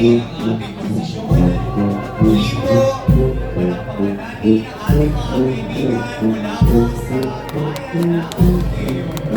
muli ang ating posisyon. Muli po, palakpakan natin ang ating mga kaibigan mula po sa bayan ng Ateneo.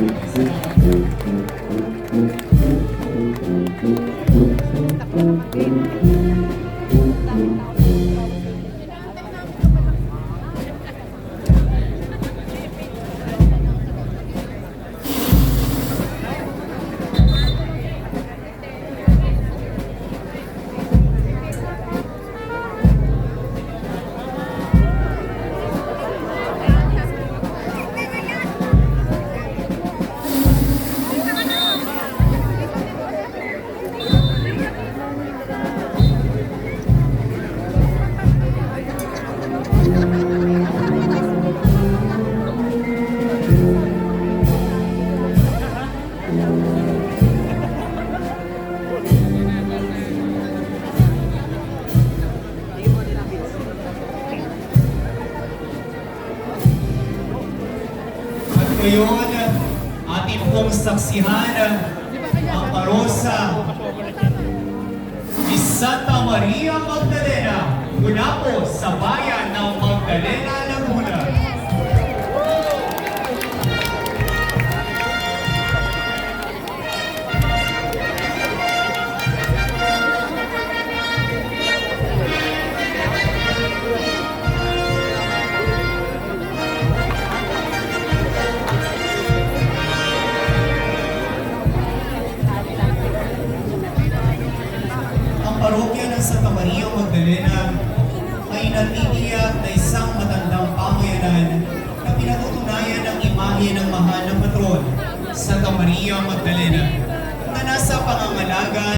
Ngayon, atin pong saksihan ang parusa ni Santa Maria Magdalena mula po sa bayan ng Magdalena, Laguna. Parokya ng Santa Maria Magdalena ay nagtitiyak na isang matandang pamayanan na pinatutunayan ng imahe ng mahal na patron, Santa Maria Magdalena.